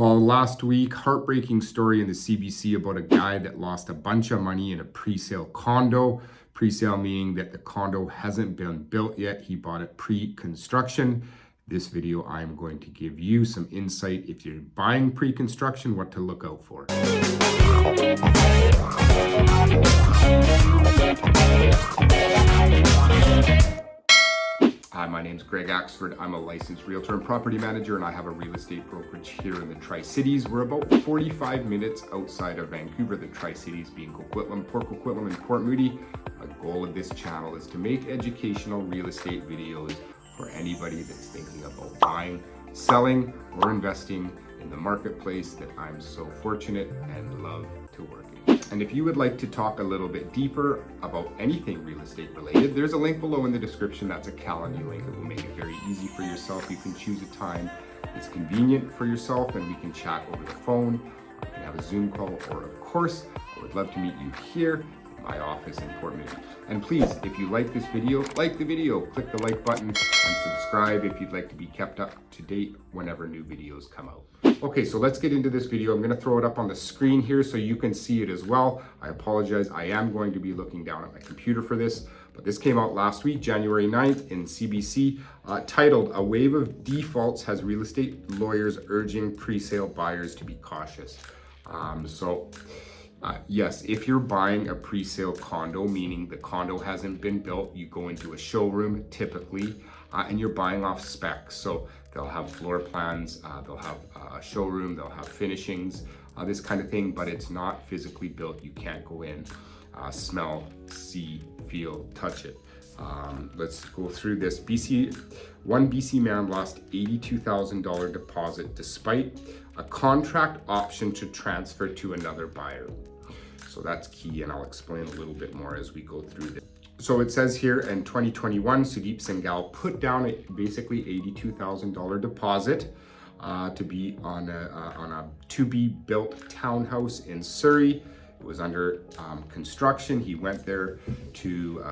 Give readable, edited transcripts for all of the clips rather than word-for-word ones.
Well, last week, heartbreaking story in the CBC about a guy that lost a bunch of money in a pre-sale condo. Pre-sale meaning that the condo hasn't been built yet. He bought it pre-construction. This video, I'm going to give you some insight if you're buying pre-construction, what to look out for. Hi, my name is Greg Axford. I'm a licensed realtor and property manager, and I have a real estate brokerage here in the Tri-Cities. We're about 45 minutes outside of Vancouver, the Tri-Cities being Coquitlam, Port Coquitlam, and Port Moody. The goal of this channel is to make educational real estate videos for anybody that's thinking about buying, selling, or investing in the marketplace that I'm so fortunate and love to work in. And if you would like to talk a little bit deeper about anything real estate related, there's a link below in the description. That's a calendar link. It will make it very easy for yourself. You can choose a time that's convenient for yourself and we can chat over the phone. You can have a Zoom call, or of course, I would love to meet you here in my office in Port Moody. And please, if you like this video, like the video, click the like button and subscribe if you'd like to be kept up to date whenever new videos come out. Okay, so let's get into this video. I'm gonna throw it up on the screen here so you can see it as well. I apologize, I am going to be looking down at my computer for this, but this came out last week, January 9th in CBC, titled, "A Wave of Defaults Has Real Estate Lawyers Urging Pre-Sale Buyers to Be Cautious." Yes, if you're buying a pre-sale condo, meaning the condo hasn't been built, you go into a showroom typically, and you're buying off specs. So they'll have floor plans, they'll have a showroom, they'll have finishings, this kind of thing, but it's not physically built. You can't go in, smell, see, feel, touch it. Let's go through this. One BC man lost $82,000 deposit despite a contract option to transfer to another buyer. So that's key, and I'll explain a little bit more as we go through this. So it says here in 2021, Sudeep Singhal put down a basically $82,000 deposit to be on a to-be-built townhouse in Surrey. It was under construction. He went there to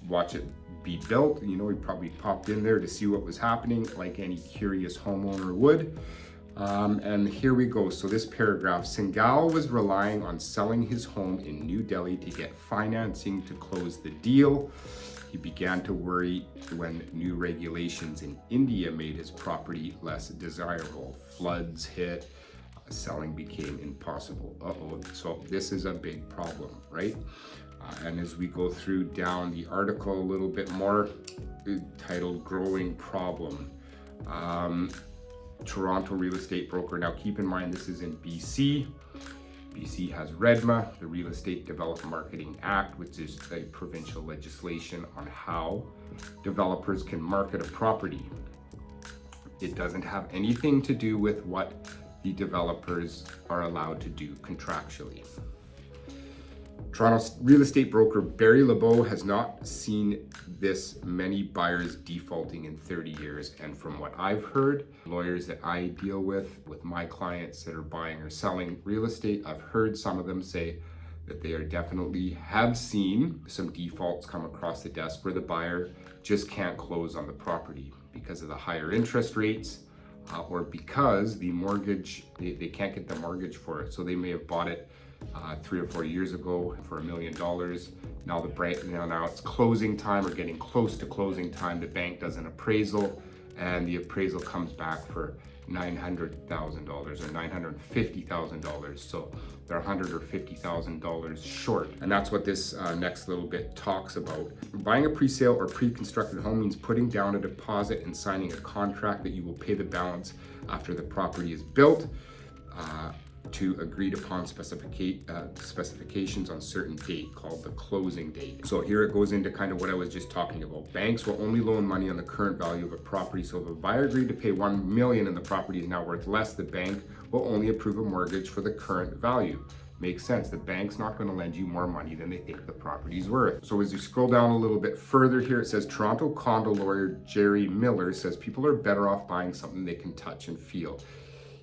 watch it be built. You know, he probably popped in there to see what was happening, like any curious homeowner would. And here we go. So this paragraph, Singhal was relying on selling his home in New Delhi to get financing to close the deal. He began to worry when new regulations in India made his property less desirable. Floods hit, selling became impossible. So this is a big problem, right? And as we go through down the article a little bit more, titled Growing Problem. Toronto real estate broker. Now keep in mind, this is in BC. BC has REDMA, the Real Estate Development Marketing Act, which is a provincial legislation on how developers can market a property. It doesn't have anything to do with what the developers are allowed to do contractually. Toronto real estate broker Barry Lebeau has not seen this many buyers defaulting in 30 years. And from what I've heard, lawyers that I deal with my clients that are buying or selling real estate, I've heard some of them say that they are definitely have seen some defaults come across the desk where the buyer just can't close on the property because of the higher interest rates, or because the mortgage, they can't get the mortgage for it. So they may have bought it 3 or 4 years ago for $1 million. Now it's closing time or getting close to closing time. The bank does an appraisal and the appraisal comes back for $900,000 or $950,000. So they're $100,000 or $50,000 short. And that's what this next little bit talks about. Buying a pre-sale or pre-constructed home means putting down a deposit and signing a contract that you will pay the balance after the property is built, to agreed upon specifications on certain date called the closing date. So here it goes into kind of what I was just talking about. Banks will only loan money on the current value of a property. So if a buyer agreed to pay $1 million and the property is now worth less, the bank will only approve a mortgage for the current value. Makes sense. The bank's not going to lend you more money than they think the property's worth. So as you scroll down a little bit further here, it says Toronto condo lawyer Jerry Miller says people are better off buying something they can touch and feel.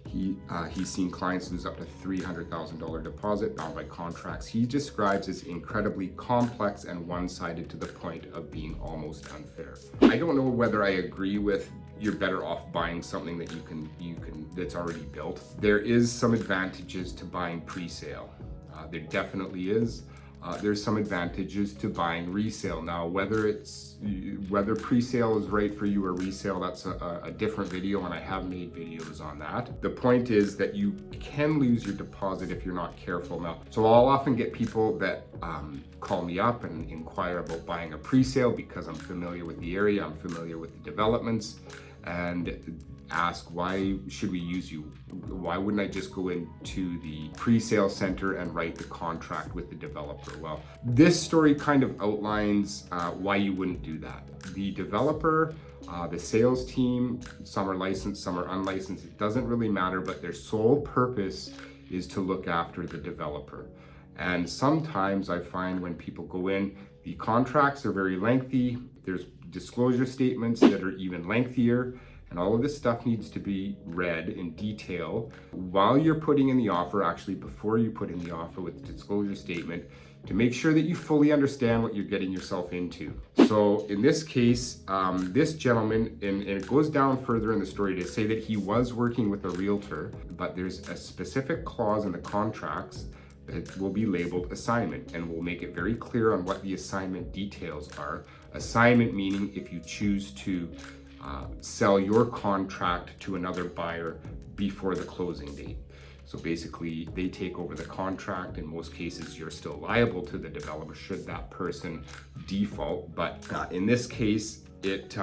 He's seen clients lose up to $300,000 deposit bound by contracts he describes as incredibly complex and one-sided to the point of being almost unfair. I don't know whether I agree with you're better off buying something that you can that's already built. There is some advantages to buying pre-sale. There definitely is. There's some advantages to buying resale. Now, whether pre-sale is right for you or resale, that's a different video, and I have made videos on that. The point is that you can lose your deposit if you're not careful. Now, so I'll often get people that call me up and inquire about buying a pre-sale because I'm familiar with the area, I'm familiar with the developments, and ask, why should we use you? Why wouldn't I just go into the pre-sale center and write the contract with the developer? Well, this story kind of outlines why you wouldn't do that. The developer, the sales team, some are licensed, some are unlicensed, it doesn't really matter, but their sole purpose is to look after the developer. And sometimes I find when people go in, the contracts are very lengthy, there's disclosure statements that are even lengthier, and all of this stuff needs to be read in detail while you're putting in the offer, actually before you put in the offer with the disclosure statement, to make sure that you fully understand what you're getting yourself into. So in this case, this gentleman, and it goes down further in the story to say that he was working with a realtor, but there's a specific clause in the contracts that will be labeled assignment, and will make it very clear on what the assignment details are. Assignment meaning if you choose to sell your contract to another buyer before the closing date. So basically, they take over the contract. In most cases, you're still liable to the developer should that person default. But in this case, it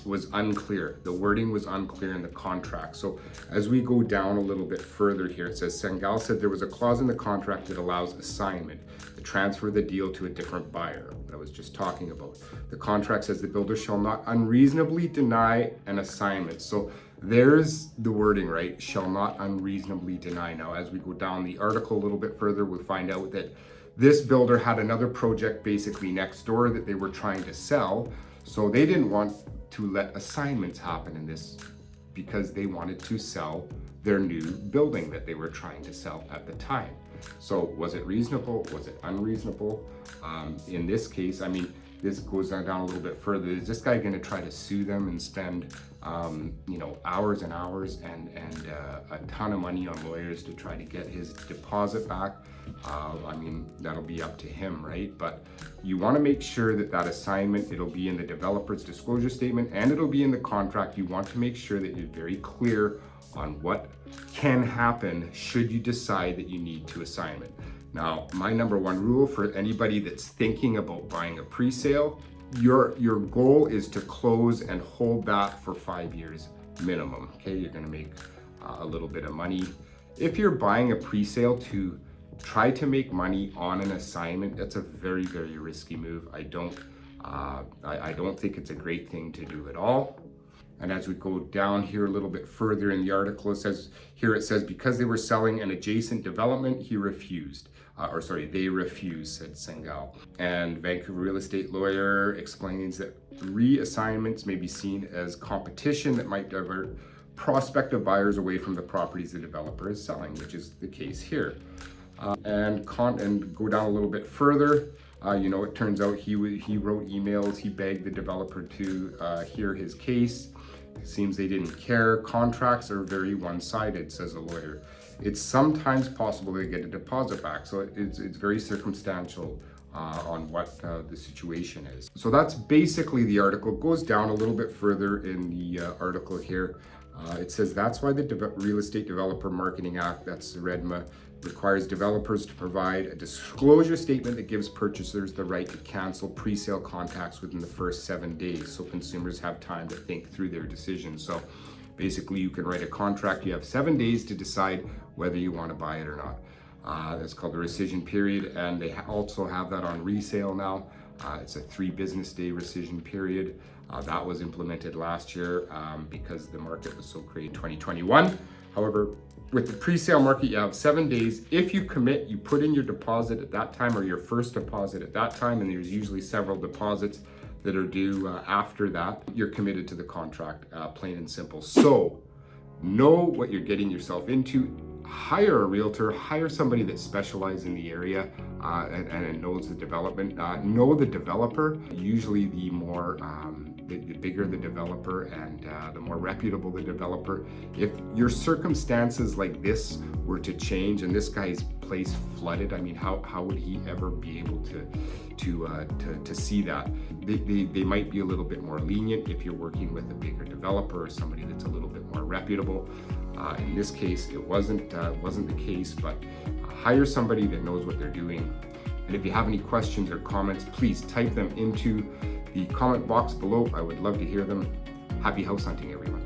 was unclear. The wording was unclear in the contract. So as we go down a little bit further here, it says, Sengal said there was a clause in the contract that allows assignment, the transfer of the deal to a different buyer, what I was just talking about. The contract says the builder shall not unreasonably deny an assignment. So there's the wording, right? Shall not unreasonably deny. Now, as we go down the article a little bit further, we'll find out that this builder had another project basically next door that they were trying to sell. So they didn't want to let assignments happen in this because they wanted to sell their new building that they were trying to sell at the time. So was it reasonable? Was it unreasonable? In this case, I mean, this goes down a little bit further. Is this guy going to try to sue them and spend, hours and hours and a ton of money on lawyers to try to get his deposit back? I mean, that'll be up to him, right? But you want to make sure that that assignment, it'll be in the developer's disclosure statement and it'll be in the contract. You want to make sure that you're very clear on what can happen should you decide that you need to assign it. Now, my number one rule for anybody that's thinking about buying a pre-sale, your goal is to close and hold that for 5 years minimum. Okay, you're going to make a little bit of money. If you're buying a pre-sale to try to make money on an assignment, that's a very, very risky move. I don't think it's a great thing to do at all. And as we go down here a little bit further in the article, it says because they were selling an adjacent development, they refused, said Sengal. And Vancouver real estate lawyer explains that reassignments may be seen as competition that might divert prospective buyers away from the properties the developer is selling, which is the case here. And go down a little bit further. It turns out he wrote emails, he begged the developer to hear his case. It seems they didn't care. Contracts are very one-sided, says a lawyer. It's sometimes possible to get a deposit back, so it's very circumstantial on what the situation is. So that's basically the article. It goes down a little bit further in the article here. It says that's why the Real Estate Developer Marketing Act, that's REDMA, requires developers to provide a disclosure statement that gives purchasers the right to cancel pre-sale contacts within the first 7 days, so consumers have time to think through their decisions. So basically you can write a contract, you have 7 days to decide whether you want to buy it or not. That's called the rescission period, and they also have that on resale now. It's a 3 business day rescission period. That was implemented last year because the market was so crazy in 2021. However, with the pre-sale market, you have 7 days. If you commit, you put in your deposit at that time or your first deposit at that time, and there's usually several deposits that are due after that. You're committed to the contract, plain and simple. So know what you're getting yourself into. hire a realtor, hire somebody that specializes in the area and knows the development. Know the developer. Usually the more the bigger the developer and the more reputable the developer. If your circumstances like this were to change and this guy's place flooded, I mean, how would he ever be able to see that? They might be a little bit more lenient if you're working with a bigger developer or somebody that's a little bit more reputable. In this case, it wasn't the case, but hire somebody that knows what they're doing. And if you have any questions or comments, please type them into the comment box below. I would love to hear them. Happy house hunting, everyone.